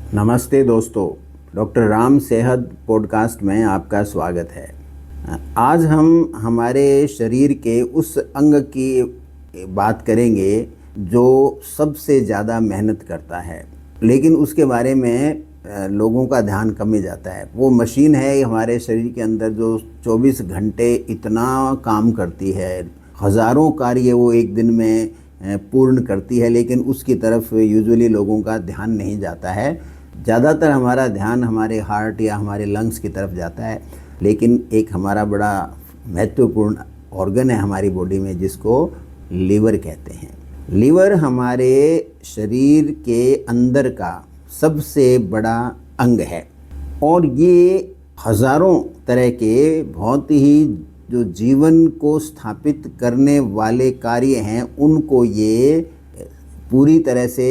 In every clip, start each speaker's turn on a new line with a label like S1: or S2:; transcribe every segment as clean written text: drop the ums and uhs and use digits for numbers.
S1: नमस्ते दोस्तों, डॉक्टर राम सेहत पॉडकास्ट में आपका स्वागत है। आज हम हमारे शरीर के उस अंग की बात करेंगे जो सबसे ज़्यादा मेहनत करता है, लेकिन उसके बारे में लोगों का ध्यान कम ही जाता है। वो मशीन है हमारे शरीर के अंदर जो 24 घंटे इतना काम करती है, हज़ारों कार्य वो एक दिन में पूर्ण करती है, लेकिन उसकी तरफ यूजुअली लोगों का ध्यान नहीं जाता है। ज़्यादातर हमारा ध्यान हमारे हार्ट या हमारे लंग्स की तरफ जाता है, लेकिन एक हमारा बड़ा महत्वपूर्ण ऑर्गन है हमारी बॉडी में जिसको लीवर कहते हैं। लीवर हमारे शरीर के अंदर का सबसे बड़ा अंग है और ये हज़ारों तरह के बहुत ही जो जीवन को स्थापित करने वाले कार्य हैं उनको ये पूरी तरह से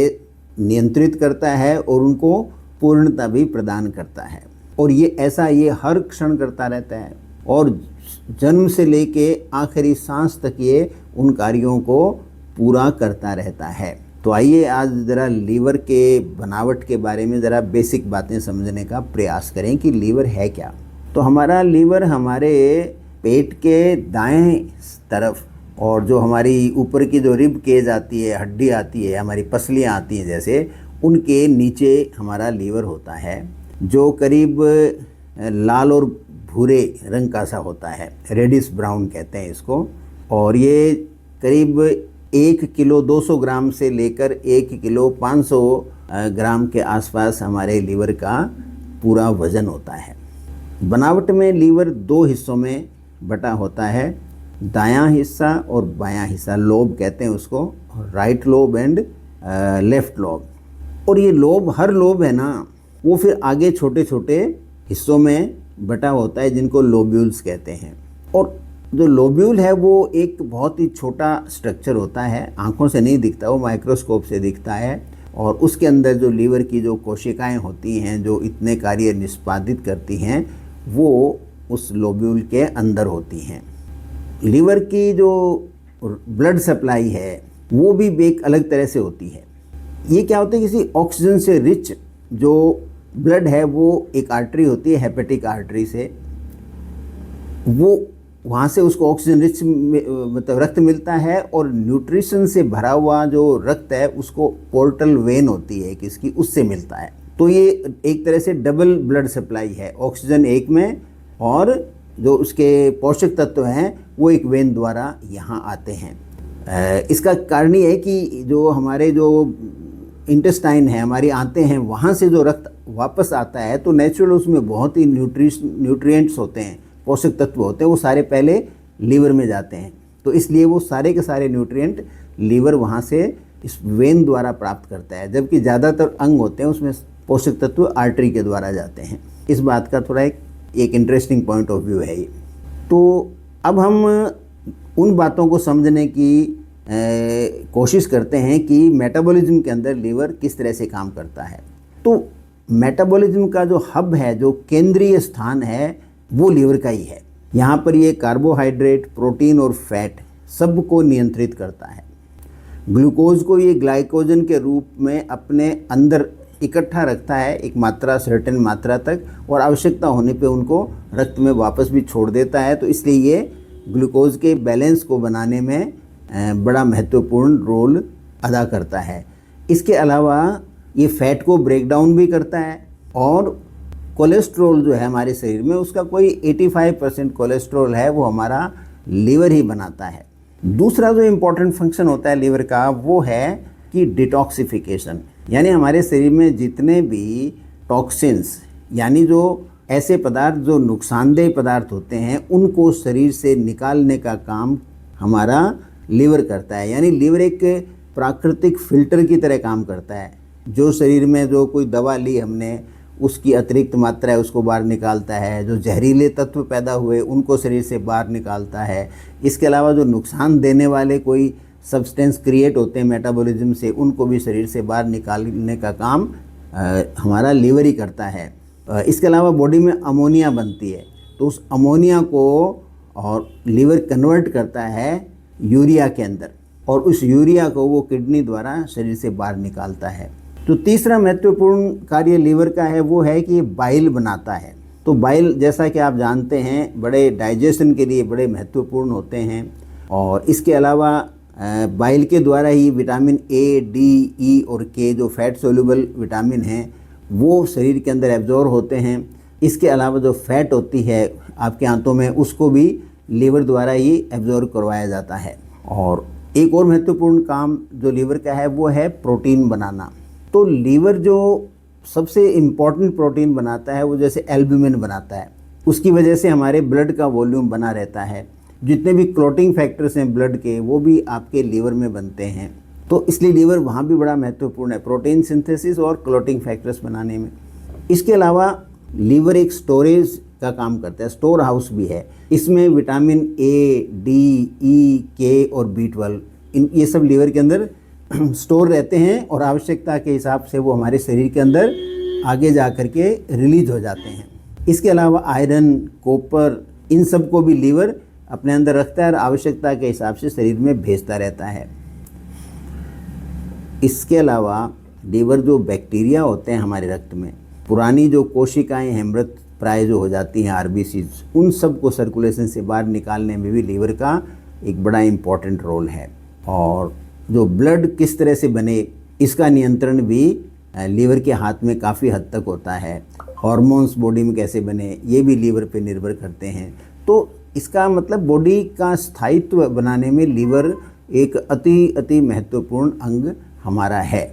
S1: नियंत्रित करता है और उनको पूर्णता भी प्रदान करता है। और ये हर क्षण करता रहता है और जन्म से लेके आखिरी सांस तक ये उन कार्यों को पूरा करता रहता है। तो आइए आज ज़रा लीवर के बनावट के बारे में ज़रा बेसिक बातें समझने का प्रयास करें कि लीवर है क्या। तो हमारा लीवर हमारे पेट के दाएं तरफ और जो हमारी ऊपर की जो रिब केज आती है, हड्डी आती है, हमारी पसलियाँ आती हैं जैसे, उनके नीचे हमारा लीवर होता है जो करीब लाल और भूरे रंग का सा होता है, रेडिश ब्राउन कहते हैं इसको। और ये करीब 1 किलो 200 ग्राम से लेकर 1 किलो 500 ग्राम के आसपास हमारे लीवर का पूरा वज़न होता है। बनावट में लीवर 2 हिस्सों में बटा होता है, दायां हिस्सा और बायां हिस्सा, लोब कहते हैं उसको, right lobe and left lobe. और ये लोब, हर लोब है ना, वो फिर आगे छोटे छोटे हिस्सों में बटा होता है जिनको लोब्यूल्स कहते हैं। और जो लोब्यूल है वो एक बहुत ही छोटा स्ट्रक्चर होता है, आंखों से नहीं दिखता, वो माइक्रोस्कोप से दिखता है। और उसके अंदर जो लीवर की जो कोशिकाएं होती हैं जो इतने कार्य निष्पादित करती हैं वो उस लोब्यूल के अंदर होती हैं। लीवर की जो ब्लड सप्लाई है वो भी एक अलग तरह से होती है। ये क्या होता है, किसी ऑक्सीजन से रिच जो ब्लड है वो एक आर्टरी होती है, हेपेटिक आर्टरी से, वो वहाँ से उसको ऑक्सीजन रिच मतलब रक्त मिलता है। और न्यूट्रिशन से भरा हुआ जो रक्त है उसको पोर्टल वेन होती है किसकी, उससे मिलता है। तो ये एक तरह से डबल ब्लड सप्लाई है, ऑक्सीजन एक में और जो उसके पोषक तत्व हैं वो एक वेन द्वारा यहाँ आते हैं। इसका कारण ये है कि जो हमारे जो इंटेस्टाइन है, हमारी आंतें हैं, वहाँ से जो रक्त वापस आता है तो नेचुरल उसमें बहुत ही न्यूट्रिएंट्स होते हैं, पोषक तत्व होते हैं, वो सारे पहले लीवर में जाते हैं। तो इसलिए वो सारे के सारे न्यूट्रिएंट लीवर वहाँ से इस वेन द्वारा प्राप्त करता है, जबकि ज़्यादातर अंग होते हैं उसमें पोषक तत्व आर्टरी के द्वारा जाते हैं। इस बात का थोड़ा एक इंटरेस्टिंग पॉइंट ऑफ व्यू है ये। तो अब हम उन बातों को समझने की कोशिश करते हैं कि मेटाबॉलिज्म के अंदर लीवर किस तरह से काम करता है। तो मेटाबॉलिज्म का जो हब है, जो केंद्रीय स्थान है, वो लीवर का ही है। यहाँ पर ये कार्बोहाइड्रेट, प्रोटीन और फैट सबको नियंत्रित करता है। ग्लूकोज को ये ग्लाइकोजन के रूप में अपने अंदर इकट्ठा रखता है एक मात्रा, सर्टेन मात्रा तक, और आवश्यकता होने पे उनको रक्त में वापस भी छोड़ देता है। तो इसलिए ये ग्लूकोज के बैलेंस को बनाने में बड़ा महत्वपूर्ण रोल अदा करता है। इसके अलावा ये फैट को ब्रेक डाउन भी करता है और कोलेस्ट्रॉल जो है हमारे शरीर में उसका कोई 85% कोलेस्ट्रॉल है वो हमारा लीवर ही बनाता है। दूसरा जो इम्पोर्टेंट फंक्शन होता है लीवर का वो है कि डिटॉक्सिफिकेशन, यानी हमारे शरीर में जितने भी टॉक्सिन्स, यानी जो ऐसे पदार्थ जो नुकसानदेह पदार्थ होते हैं उनको शरीर से निकालने का काम हमारा लीवर करता है। यानी लीवर एक प्राकृतिक फिल्टर की तरह काम करता है। जो शरीर में जो कोई दवा ली हमने उसकी अतिरिक्त मात्रा है उसको बाहर निकालता है, जो जहरीले तत्व पैदा हुए उनको शरीर से बाहर निकालता है। इसके अलावा जो नुकसान देने वाले कोई सब्सटेंस क्रिएट होते हैं मेटाबॉलिज्म से उनको भी शरीर से बाहर निकालने का काम हमारा लीवर ही करता है। इसके अलावा बॉडी में अमोनिया बनती है तो उस अमोनिया को और लीवर कन्वर्ट करता है यूरिया के अंदर और उस यूरिया को वो किडनी द्वारा शरीर से बाहर निकालता है। तो तीसरा महत्वपूर्ण कार्य लीवर का है वो है कि ये बाइल बनाता है। तो बाइल जैसा कि आप जानते हैं बड़े डाइजेशन के लिए बड़े महत्वपूर्ण होते हैं, और इसके अलावा बाइल के द्वारा ही विटामिन ए, डी, ई और के जो फैट सोल्यूबल विटामिन हैं वो शरीर के अंदर एब्जॉर्ब होते हैं। इसके अलावा जो फैट होती है आपके आंतों में उसको भी लीवर द्वारा ही एब्जॉर्ब करवाया जाता है। और एक और महत्वपूर्ण काम जो लीवर का है वो है प्रोटीन बनाना। तो लीवर जो सबसे इम्पॉर्टेंट प्रोटीन बनाता है वो जैसे एल्ब्यूमिन बनाता है, उसकी वजह से हमारे ब्लड का वॉल्यूम बना रहता है। जितने भी क्लॉटिंग फैक्टर्स हैं ब्लड के वो भी आपके लीवर में बनते हैं। तो इसलिए लीवर वहाँ भी बड़ा महत्वपूर्ण है प्रोटीन सिंथेसिस और क्लॉटिंग फैक्टर्स बनाने में। इसके अलावा लीवर एक स्टोरेज का काम करता है, स्टोर हाउस भी है। इसमें विटामिन ए, डी, ई, के और B12 ये सब लीवर के अंदर स्टोर रहते हैं और आवश्यकता के हिसाब से वो हमारे शरीर के अंदर आगे जा कर के रिलीज हो जाते हैं। इसके अलावा आयरन, कॉपर, इन सब को भी लीवर अपने अंदर रखता है और आवश्यकता के हिसाब से शरीर में भेजता रहता है। इसके अलावा लीवर जो बैक्टीरिया होते हैं हमारे रक्त में, पुरानी जो कोशिकाएं हैं मृत प्राय जो हो जाती हैं RBCs, उन सब को सर्कुलेशन से बाहर निकालने में भी लीवर का एक बड़ा इम्पॉर्टेंट रोल है। और जो ब्लड किस तरह से बने इसका नियंत्रण भी लीवर के हाथ में काफ़ी हद तक होता है। हॉर्मोन्स बॉडी में कैसे बने ये भी लीवर पे निर्भर करते हैं। तो इसका मतलब बॉडी का स्थायित्व बनाने में लीवर एक अति महत्वपूर्ण अंग हमारा है।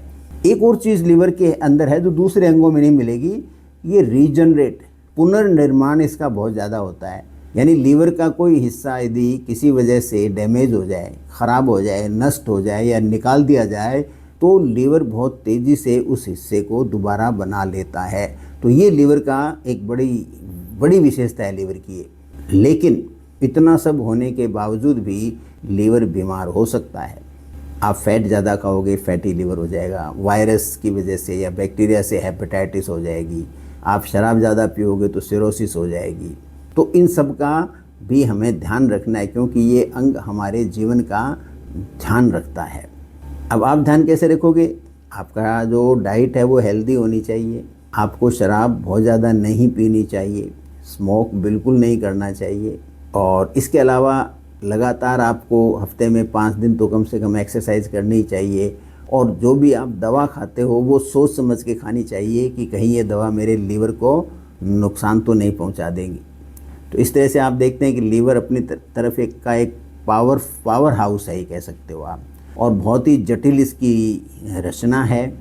S1: एक और चीज़ लीवर के अंदर है जो दूसरे अंगों में नहीं मिलेगी, ये रीजनरेट, पुनर्निर्माण इसका बहुत ज़्यादा होता है। यानी लीवर का कोई हिस्सा यदि किसी वजह से डैमेज हो जाए, ख़राब हो जाए, नष्ट हो जाए या निकाल दिया जाए तो लीवर बहुत तेज़ी से उस हिस्से को दोबारा बना लेता है। तो ये लीवर का एक बड़ी विशेषता है लीवर की। लेकिन इतना सब होने के बावजूद भी लीवर बीमार हो सकता है। आप फैट ज़्यादा खाओगे फैटी लीवर हो जाएगा, वायरस की वजह से या बैक्टीरिया से हेपेटाइटिस हो जाएगी। आप शराब ज़्यादा पियोगे तो सिरोसिस हो जाएगी। तो इन सब का भी हमें ध्यान रखना है क्योंकि ये अंग हमारे जीवन का ध्यान रखता है। अब आप ध्यान कैसे रखोगे? आपका जो डाइट है वो हेल्दी होनी चाहिए। आपको शराब बहुत ज़्यादा नहीं पीनी चाहिए, स्मोक बिल्कुल नहीं करना चाहिए। और इसके अलावा लगातार आपको हफ्ते में 5 दिन तो कम से कम एक्सरसाइज करनी चाहिए। और जो भी आप दवा खाते हो वो सोच समझ के खानी चाहिए कि कहीं ये दवा मेरे लीवर को नुकसान तो नहीं पहुंचा देंगी। तो इस तरह से आप देखते हैं कि लीवर अपनी तरफ एक पावर हाउस है, ये कह सकते हो आप। और बहुत ही जटिल इसकी रचना है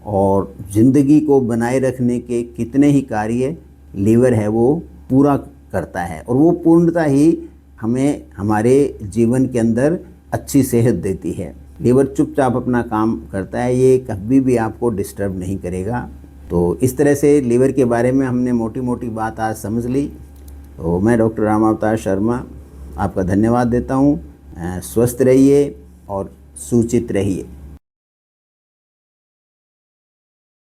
S1: और ज़िंदगी को बनाए रखने के कितने ही कार्य लीवर है वो पूरा करता है। और वो पूर्णतः ही हमें हमारे जीवन के अंदर अच्छी सेहत देती है। लीवर चुपचाप अपना काम करता है, ये कभी भी आपको डिस्टर्ब नहीं करेगा। तो इस तरह से लीवर के बारे में हमने मोटी मोटी बात आज समझ ली। तो मैं डॉक्टर राम अवतार शर्मा आपका धन्यवाद देता हूँ। स्वस्थ रहिए और सूचित रहिए।